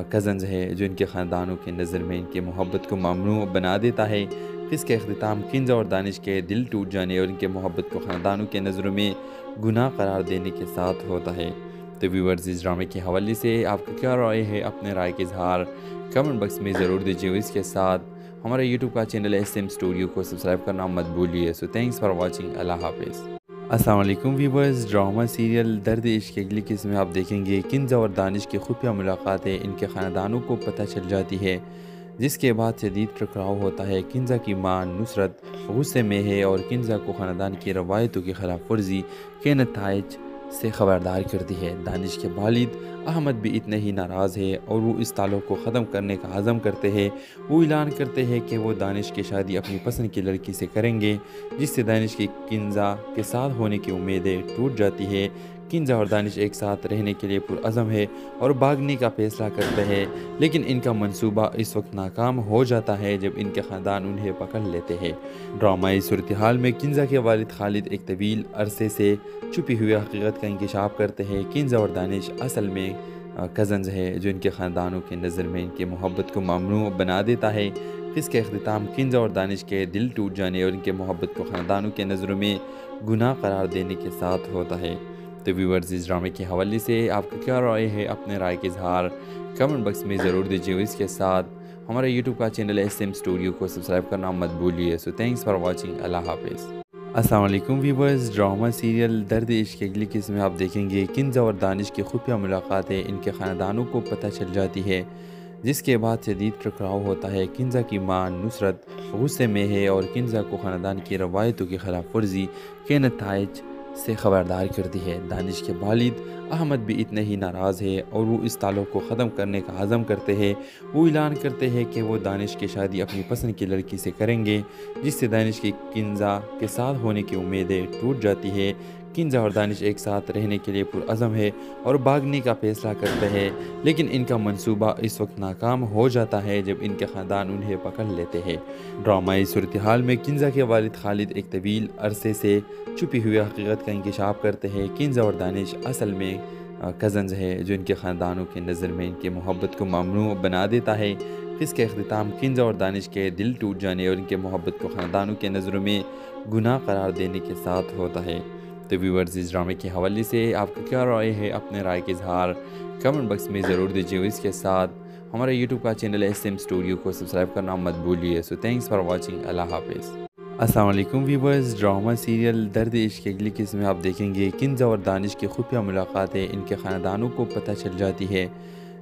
कज़न्स है, जो इनके ख़ानदानों की नज़र में इनकी मोहब्बत को ममनू बना देता है। इसके अख्तिताम किंजा और दानिश के दिल टूट जाने और इनके मोहब्बत को ख़ानदानों के नज़रों में गुनाह करार देने के साथ होता है। तो व्यूअर्स, इस ड्रामे के हवाले से आपका क्या राय है? अपने राय के इजहार कमेंट बॉक्स में ज़रूर दीजिए। इसके साथ हमारे यूट्यूब का चैनल SM स्टूडियो को सब्सक्राइब करना मत भूलिए। So thanks for watching. अल्लाह हाफिज़। अस्सलाम वालेकुम व्यूअर्स, ड्रामा सीरियल दर्द इश्क की अगली किस्म में आप देखेंगे किंजा और दानिश की खुफिया मुलाकातें इनके ख़ानदानों को पता चल जाती है, जिसके बाद शदीद टकराव होता है। किंजा की मां नुसरत गुस्से में है और किंजा को ख़ानदान की रवायतों की खिलाफ वर्जी के नताइज से खबरदार करती है। दानिश के वालिद अहमद भी इतने ही नाराज़ है और वो इस ताल्लुक़ को ख़त्म करने का अज़म करते हैं। वो ऐलान करते हैं कि वो दानिश की शादी अपनी पसंद की लड़की से करेंगे, जिससे दानिश की किंजा के साथ होने की उम्मीदें टूट जाती है। किंजा और दानिश एक साथ रहने के लिए पुरअज़म है और भागने का फैसला करते हैं, लेकिन इनका मंसूबा इस वक्त नाकाम हो जाता है जब इनके ख़ानदान उन्हें पकड़ लेते हैं। ड्रामाई सूरत हाल में किंजा के वालिद खालिद एक तवील अरसे से छुपी हुई हकीकत का इंकशाफ करते हैं। किंजा और दानिश असल में कज़न्स है, जो इनके ख़ानदानों की नज़र में इनकी मोहब्बत को ममनू बना देता है। इसके अख्तिताम किंजा और दानिश के दिल टूट जाने और इनके मोहब्बत को ख़ानदानों के नज़रों में गुनाह करार देने के साथ होता है। तो व्यूअर्स, इस ड्रामे के हवाले से आपका क्या राय है? अपने राय के इजहार कमेंट बॉक्स में ज़रूर दीजिए। इसके साथ हमारे यूट्यूब का चैनल SM स्टूडियो को सब्सक्राइब करना मत भूलिए। So thanks for watching. अल्लाह हाफिज़। अस्सलाम वालेकुम व्यूअर्स, ड्रामा सीरियल दर्द इश्क की अगली किस्म में आप देखेंगे किंजा और दानिश की खुफिया मुलाकातें इनके ख़ानदानों को पता चल जाती है, जिसके बाद शदीद टकराव होता है। किंजा की मां नुसरत गुस्से में है और किंजा को ख़ानदान की रवायतों की खिलाफ वर्जी के नताइज से खबरदार करती है। दानिश के वालिद अहमद भी इतने ही नाराज़ है और वो इस ताल्लुक़ को ख़त्म करने का अज़म करते हैं। वो ऐलान करते हैं कि वो दानिश की शादी अपनी पसंद की लड़की से करेंगे, जिससे दानिश की किंजा के साथ होने की उम्मीदें टूट जाती है। किंजा और दानिश एक साथ रहने के लिए पुरअज़म है और भागने का फैसला करते हैं, लेकिन इनका मंसूबा इस वक्त नाकाम हो जाता है जब इनके ख़ानदान उन्हें पकड़ लेते हैं। ड्रामाई सूरत हाल में किंजा के वालिद खालिद एक तवील अरसे से छुपी हुई हकीकत का इंकशाफ करते हैं। किंजा और दानिश असल में कज़न्स है, जो इनके ख़ानदानों की नज़र में इनकी मोहब्बत को ममनू बना देता है। इसके अख्तिताम किंजा और दानिश के दिल टूट जाने और इनके मोहब्बत को ख़ानदानों के नज़रों में गुनाह करार देने के साथ होता है। तो व्यूअर्स, इस ड्रामे के हवाले से आपका क्या राय है? अपने राय के इजहार कमेंट बॉक्स में ज़रूर दीजिए। इसके साथ हमारे यूट्यूब का चैनल SM स्टूडियो को सब्सक्राइब करना मत भूलिए। So thanks for watching. अल्लाह हाफिज़। अस्सलाम वालेकुम व्यूअर्स, ड्रामा सीरियल दर्द इश्क की अगली किस्म में आप देखेंगे किंजा और दानिश की खुफिया मुलाकातें इनके ख़ानदानों को पता चल जाती है,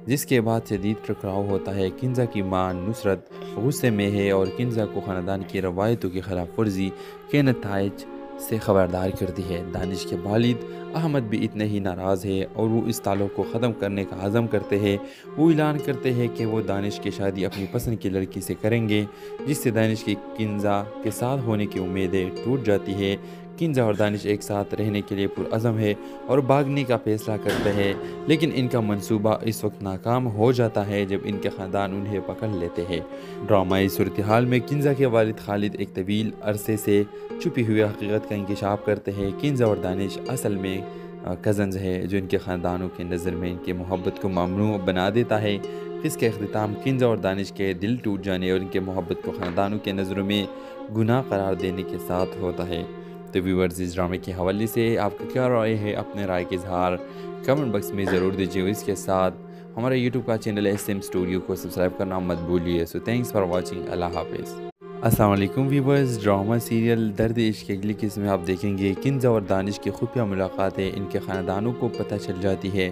जिसके बाद शदीद टकराव होता है। किंजा की मां नुसरत गुस्से में है और किंजा को ख़ानदान की रवायतों की खिलाफ वर्जी के नताइज से खबरदार करती है। दानिश के वालिद अहमद भी इतने ही नाराज़ है और वो इस ताल्लुक़ को ख़त्म करने का अज़म करते हैं। वो ऐलान करते हैं कि वो दानिश की शादी अपनी पसंद की लड़की से करेंगे, जिससे दानिश की किंजा के साथ होने की उम्मीदें टूट जाती है। किंजा और दानिश एक साथ रहने के लिए पुरअज़म है और भागने का फैसला करते हैं, लेकिन इनका मंसूबा इस वक्त नाकाम हो जाता है जब इनके ख़ानदान उन्हें पकड़ लेते हैं। ड्रामाई सूरत हाल में किंजा के वालिद खालिद एक तवील अरसे से छुपी हुई हकीकत का इंकशाफ करते हैं। किंजा और दानिश असल में कज़न्स है, जो इनके ख़ानदानों की नज़र में इनकी मोहब्बत को ममनू बना देता है। इसके अख्तिताम किंजा और दानिश के दिल टूट जाने और इनके मोहब्बत को ख़ानदानों के नज़रों में गुनाह करार देने के साथ होता है। तो व्यूअर्स, इस ड्रामे के हवाले से आपका क्या राय है? अपने राय के इजहार कमेंट बॉक्स में ज़रूर दीजिए। इसके साथ हमारे यूट्यूब का चैनल SM स्टूडियो को सब्सक्राइब करना मत भूलिए। So thanks for watching. अल्लाह हाफिज़। अस्सलाम वालेकुम व्यूअर्स, ड्रामा सीरियल दर्द इश्क की अगली किस्म में आप देखेंगे किंजा और दानिश की खुफिया मुलाकातें इनके ख़ानदानों को पता चल जाती है,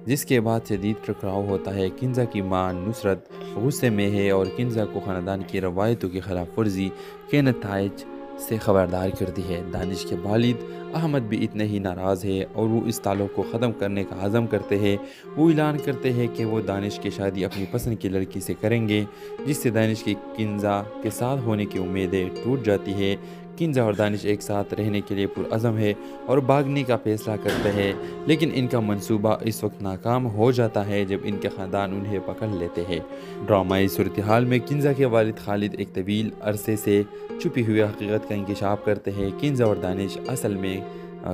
जिसके बाद शदीद टकराव होता है। किंजा की मां नुसरत गुस्से में है और किंजा को ख़ानदान की रवायतों की खिलाफ वर्जी के नताइज से खबरदार करती है। दानिश के वालिद अहमद भी इतने ही नाराज़ है और वो इस ताल्लुक़ को ख़त्म करने का आज़म करते हैं। वो ऐलान करते हैं कि वो दानिश की शादी अपनी पसंद की लड़की से करेंगे, जिससे दानिश की किंजा के साथ होने की उम्मीदें टूट जाती है। किंजा और दानिश एक साथ रहने के लिए पुरअज़म है और भागने का फैसला करते हैं, लेकिन इनका मंसूबा इस वक्त नाकाम हो जाता है जब इनके ख़ानदान उन्हें पकड़ लेते हैं। ड्रामाई सूरत हाल में किंजा के वालिद खालिद एक तवील अरसे से छुपी हुई हकीकत का इंकशाफ करते हैं। किंजा और दानिश असल में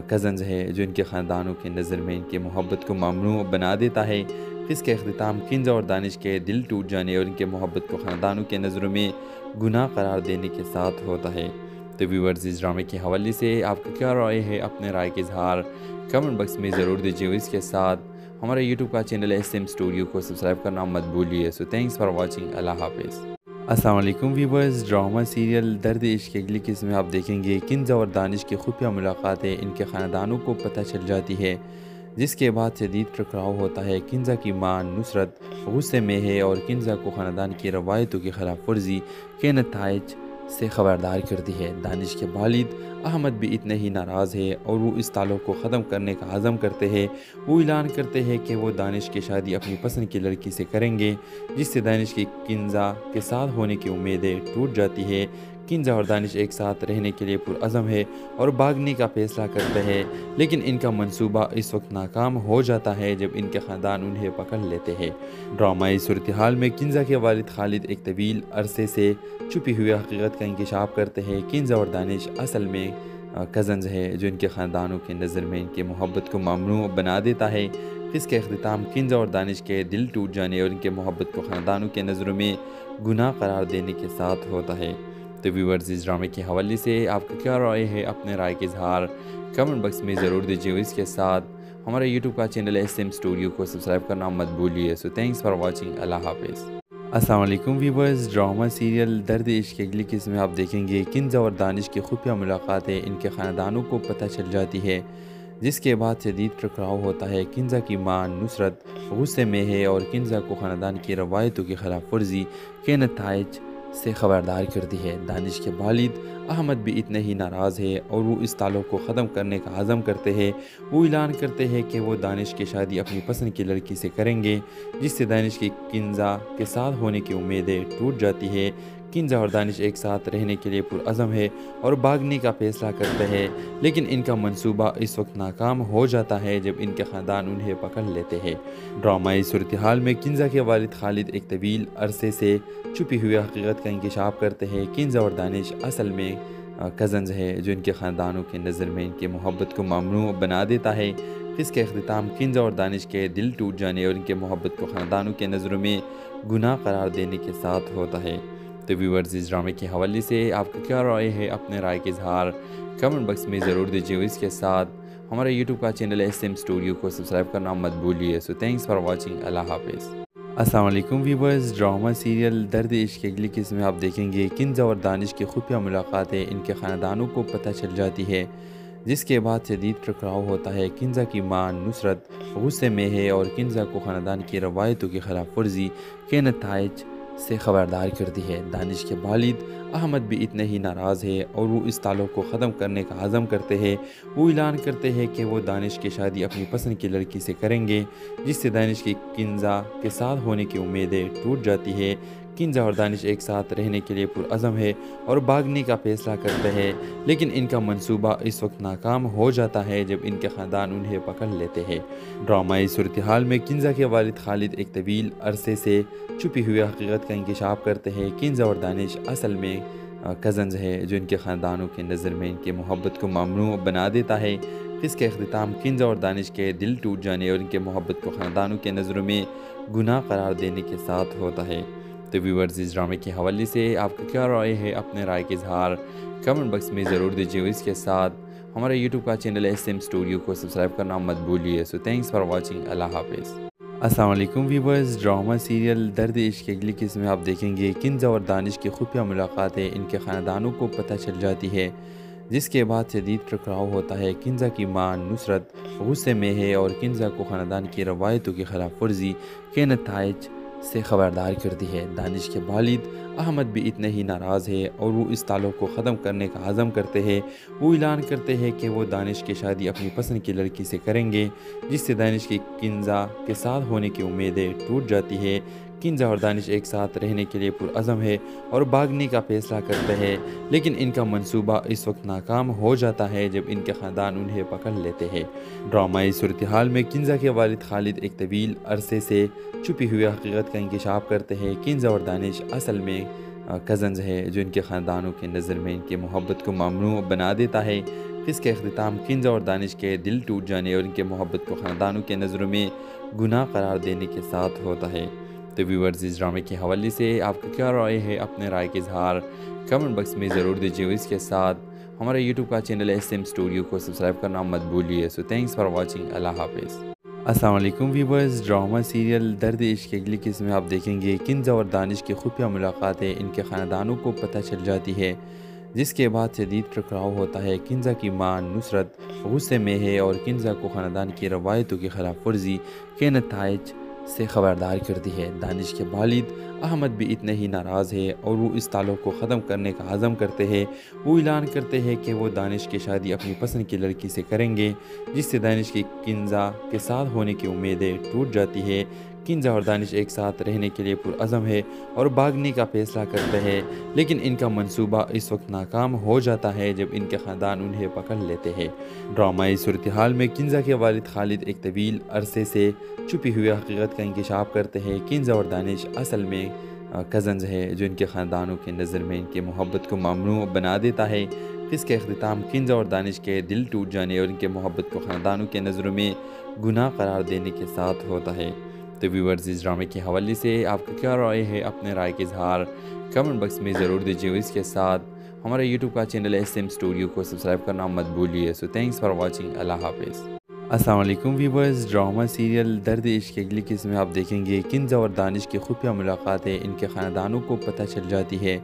कज़न्स है, जो इनके ख़ानदानों की नज़र में इनकी मोहब्बत को ममनू बना देता है। इसके अख्तिताम किंजा और दानिश के दिल टूट जाने और इनके मोहब्बत को ख़ानदानों के नज़रों में गुनाह करार देने के साथ होता है। तो व्यूअर्स, इस ड्रामे के हवाले से आपका क्या राय है? अपने राय के इजहार कमेंट बॉक्स में ज़रूर दीजिए। इसके साथ हमारे यूट्यूब का चैनल SM स्टूडियो को सब्सक्राइब करना मत भूलिए। So thanks for watching. अल्लाह हाफिज़। अस्सलाम वालेकुम व्यूअर्स, ड्रामा सीरियल दर्द इश्क की अगली किस्म में आप देखेंगे किंजा और दानिश की खुफिया मुलाकातें इनके ख़ानदानों को पता चल जाती है, जिसके बाद शदीद टकराव होता है। किंजा की मां नुसरत गुस्से में है और किंजा को ख़ानदान की रवायतों की खिलाफ वर्जी के नताइज से खबरदार करती है। दानिश के वालिद अहमद भी इतने ही नाराज़ है और वो इस ताल्लुक़ को ख़त्म करने का आज़म करते हैं। वो ऐलान करते हैं कि वो दानिश की शादी अपनी पसंद की लड़की से करेंगे, जिससे दानिश की किंजा के साथ होने की उम्मीदें टूट जाती है। किंजा और दानिश एक साथ रहने के लिए पुरअज़म है और भागने का फैसला करते हैं, लेकिन इनका मंसूबा इस वक्त नाकाम हो जाता है जब इनके ख़ानदान उन्हें पकड़ लेते हैं। ड्रामाई सूरत हाल में किंजा के वालिद खालिद एक तवील अरसे से छुपी हुई हकीकत का इंकशाफ करते हैं। किंजा और दानिश असल में कज़न्स है, जो इनके ख़ानदानों की नज़र में इनकी मोहब्बत को ममनू बना देता है। इसके अख्तिताम किंजा और दानिश के दिल टूट जाने और इनके मोहब्बत को ख़ानदानों के नज़रों में गुनाह करार देने के साथ होता है। तो व्यूअर्स, इस ड्रामे के हवाले से आपका क्या राय है? अपने राय के इजहार कमेंट बॉक्स में ज़रूर दीजिए। इसके साथ हमारे यूट्यूब का चैनल SM स्टूडियो को सब्सक्राइब करना मत भूलिए। So thanks for watching. अल्लाह हाफिज़। अस्सलाम वालेकुम व्यूअर्स, ड्रामा सीरियल दर्द इश्क की अगली किस्म में आप देखेंगे किंजा और दानिश की खुफिया मुलाकातें इनके ख़ानदानों को पता चल जाती है, जिसके बाद शदीद टकराव होता है। किंजा की मां नुसरत गुस्से में है और किंजा को ख़ानदान की रवायतों की खिलाफ वर्जी के नताइज से खबरदार करती है। दानिश के वालिद अहमद भी इतने ही नाराज़ है और वो इस ताल्लुक़ को ख़त्म करने का आज़म करते हैं। वो ऐलान करते हैं कि वो दानिश की शादी अपनी पसंद की लड़की से करेंगे, जिससे दानिश की किंजा के साथ होने की उम्मीदें टूट जाती है। किंजा और दानिश एक साथ रहने के लिए पुरअज़म है और भागने का फैसला करते हैं, लेकिन इनका मंसूबा इस वक्त नाकाम हो जाता है जब इनके ख़ानदान उन्हें पकड़ लेते हैं। ड्रामाई सूरत हाल में किंजा के वालिद खालिद एक तवील अरसे से छुपी हुई हकीकत का इंकशाफ करते हैं। किंजा और दानिश असल में कज़न्स है, जो इनके ख़ानदानों की नज़र में इनकी मोहब्बत को ममनू बना देता है। इसके अख्तिताम किंजा और दानिश के दिल टूट जाने और इनके मोहब्बत को ख़ानदानों के नज़रों में गुनाह करार देने के साथ होता है। तो व्यूअर्स, इस ड्रामे के हवाले से आपका क्या राय है? अपने राय के इजहार कमेंट बॉक्स में ज़रूर दीजिए। इसके साथ हमारे यूट्यूब का चैनल SM स्टूडियो को सब्सक्राइब करना मत भूलिए। So thanks for watching. अल्लाह हाफिज़। अस्सलाम वालेकुम व्यूअर्स, ड्रामा सीरियल दर्द इश्क की अगली किस्म में आप देखेंगे किंजा और दानिश की खुफिया मुलाकातें इनके ख़ानदानों को पता चल जाती है, जिसके बाद शदीद टकराव होता है। किंजा की मां नुसरत गुस्से में है और किंजा को ख़ानदान की रवायतों की खिलाफ वर्जी के नताइज से खबरदार करती है। दानिश के वालिद अहमद भी इतने ही नाराज़ है और वो इस ताल्लुक़ को ख़त्म करने का आज़म करते हैं। वो ऐलान करते हैं कि वो दानिश की शादी अपनी पसंद की लड़की से करेंगे, जिससे दानिश की किंजा के साथ होने की उम्मीदें टूट जाती है। किंजा और दानिश एक साथ रहने के लिए पुरअज़म है और भागने का फैसला करते हैं, लेकिन इनका मंसूबा इस वक्त नाकाम हो जाता है जब इनके ख़ानदान उन्हें पकड़ लेते हैं। ड्रामाई सूरत हाल में किंजा के वालिद खालिद एक तवील अरसे से छुपी हुई हकीकत का इंकशाफ करते हैं। किंजा और दानिश असल में कज़न्स है, जो इनके ख़ानदानों की नज़र में इनकी मोहब्बत को ममनू बना देता है। इसके अख्तिताम किंजा और दानिश के दिल टूट जाने और इनके मोहब्बत को ख़ानदानों के नज़रों में गुनाह करार देने के साथ होता है। तो व्यूअर्स, इस ड्रामे के हवाले से आपका क्या राय है? अपने राय के इजहार कमेंट बॉक्स में ज़रूर दीजिए। इसके साथ हमारे यूट्यूब का चैनल SM स्टूडियो को सब्सक्राइब करना मत भूलिए। So thanks for watching. अल्लाह हाफिज़। अस्सलाम वालेकुम व्यूअर्स, ड्रामा सीरियल दर्द इश्क की अगली किस्म में आप देखेंगे किंजा और दानिश की खुफिया मुलाकातें इनके ख़ानदानों को पता चल जाती है, जिसके बाद शदीद टकराव होता है। किंजा की मां नुसरत गुस्से में है और किंजा को ख़ानदान की रवायतों की खिलाफ वर्जी के नताइज से खबरदार करती है। दानिश के वालिद अहमद भी इतने ही नाराज़ है और वो इस ताल्लुक़ को ख़त्म करने का आज़म करते हैं। वो ऐलान करते हैं कि वो दानिश की शादी अपनी पसंद की लड़की से करेंगे, जिससे दानिश की किंजा के साथ होने की उम्मीदें टूट जाती है। किंजा और दानिश एक साथ रहने के लिए पुरअज़म है और भागने का फैसला करते हैं, लेकिन इनका मंसूबा इस वक्त नाकाम हो जाता है जब इनके ख़ानदान उन्हें पकड़ लेते हैं। ड्रामाई सूरत हाल में किंजा के वालिद खालिद एक तवील अरसे से छुपी हुई हकीकत का इंकशाफ करते हैं। किंजा और दानिश असल में कज़न्स है, जो इनके ख़ानदानों की नज़र में इनकी मोहब्बत को ममनू बना देता है। इसके अख्तिताम किंजा और दानिश के दिल टूट जाने और इनके मोहब्बत को ख़ानदानों के नज़रों में गुनाह करार देने के साथ होता है। तो व्यूअर्स, इस ड्रामे के हवाले से आपका क्या राय है? अपने राय के इजहार कमेंट बॉक्स में ज़रूर दीजिए। इसके साथ हमारे यूट्यूब का चैनल SM स्टूडियो को सब्सक्राइब करना मत भूलिए। So thanks for watching. अल्लाह हाफिज़। अस्सलाम वालेकुम व्यूअर्स, ड्रामा सीरियल दर्द इश्क की अगली किस्म में आप देखेंगे किंजा और दानिश की खुफिया मुलाकातें इनके ख़ानदानों को पता चल जाती है, जिसके बाद शदीद टकराव होता है। किंजा की मां नुसरत गुस्से में है और किंजा को ख़ानदान की रवायतों की खिलाफ वर्जी के नताइज से खबरदार करती है। दानिश के वालिद अहमद भी इतने ही नाराज़ है और वो इस ताल्लुक़ को ख़त्म करने का आज़म करते हैं। वो ऐलान करते हैं कि वो दानिश की शादी अपनी पसंद की लड़की से करेंगे, जिससे दानिश की किंजा के साथ होने की उम्मीदें टूट जाती है। किंजा और दानिश एक साथ रहने के लिए पुरअज़म है और भागने का फैसला करते हैं, लेकिन इनका मंसूबा इस वक्त नाकाम हो जाता है जब इनके ख़ानदान उन्हें पकड़ लेते हैं। ड्रामाई सूरत हाल में किंजा के वालिद खालिद एक तवील अरसे से छुपी हुई हकीकत का इंकशाफ करते हैं। किंजा और दानिश असल में कज़न्स है, जो इनके ख़ानदानों की नज़र में इनकी मोहब्बत को ममनू बना देता है। इसके अख्तिताम किंजा और दानिश के दिल टूट जाने और इनके मोहब्बत को ख़ानदानों के नज़रों में गुनाह करार देने के साथ होता है। तो व्यूअर्स, इस ड्रामे के हवाले से आपका क्या राय है? अपने राय के इजहार कमेंट बॉक्स में ज़रूर दीजिए। इसके साथ हमारे यूट्यूब का चैनल SM स्टूडियो को सब्सक्राइब करना मत भूलिए। So thanks for watching. अल्लाह हाफिज़। अस्सलाम वालेकुम व्यूअर्स, ड्रामा सीरियल दर्द इश्क की अगली किस्म में आप देखेंगे किंजा और दानिश की खुफिया मुलाकातें इनके ख़ानदानों को पता चल जाती है,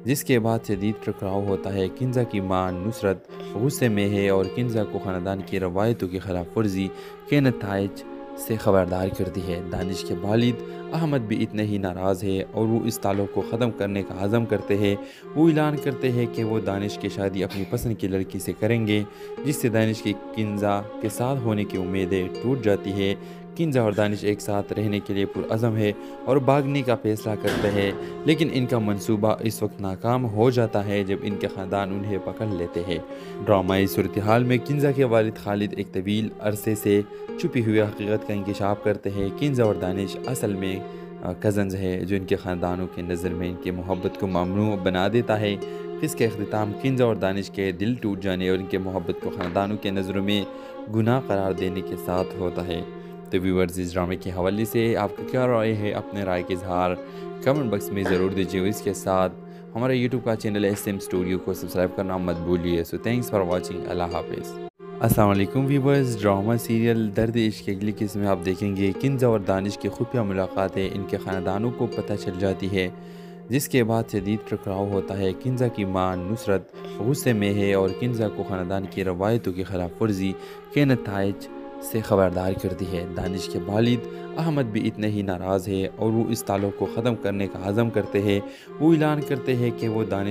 जिसके बाद शदीद टकराव होता है। किंजा की मां नुसरत गुस्से में है और किंजा को ख़ानदान की रवायतों की खिलाफ वर्जी के नताइज से खबरदार करती है। दानिश के वालिद अहमद भी इतने ही नाराज़ है और वो इस ताल्लुक़ को ख़त्म करने का आज़म करते हैं। वो ऐलान करते हैं कि वो दानिश की शादी अपनी पसंद की लड़की से करेंगे, जिससे दानिश की किंजा के साथ होने की उम्मीदें टूट जाती है। किंजा और दानिश एक साथ रहने के लिए पुरअज़म है और भागने का फैसला करते हैं, लेकिन इनका मंसूबा इस वक्त नाकाम हो जाता है जब इनके ख़ानदान उन्हें पकड़ लेते हैं। ड्रामाई सूरत हाल में किंजा के वालिद खालिद एक तवील अरसे से छुपी हुई हकीकत का इंकशाफ करते हैं। किंजा और दानिश असल में कज़न्स है, जो इनके ख़ानदानों की नज़र में इनकी मोहब्बत को ममनू बना देता है। इसके अख्तिताम किंजा और दानिश के दिल टूट जाने और इनके मोहब्बत को ख़ानदानों के नज़रों में गुनाह करार देने के साथ होता है। तो व्यूअर्स, इस ड्रामे के हवाले से आपका क्या राय है? अपने राय के इजहार कमेंट बॉक्स में ज़रूर दीजिए। इसके साथ हमारे यूट्यूब का चैनल SM स्टूडियो को सब्सक्राइब करना मत भूलिए। So thanks for watching. अल्लाह हाफिज़। अस्सलाम वालेकुम व्यूअर्स, ड्रामा सीरियल दर्द इश्क की अगली किस्म में आप देखेंगे किंजा और दानिश की खुफिया मुलाकातें इनके ख़ानदानों को पता चल जाती है, जिसके बाद शदीद टकराव होता है। किंजा की मां नुसरत गुस्से में है और किंजा को ख़ानदान की रवायतों की खिलाफ वर्जी के नताइज से खबरदार करती है। दानिश के वालिद अहमद भी इतने ही नाराज़ है और वो इस ताल्लुक़ को ख़त्म करने का आज़म करते हैं। वो ऐलान करते हैं कि वो दानिश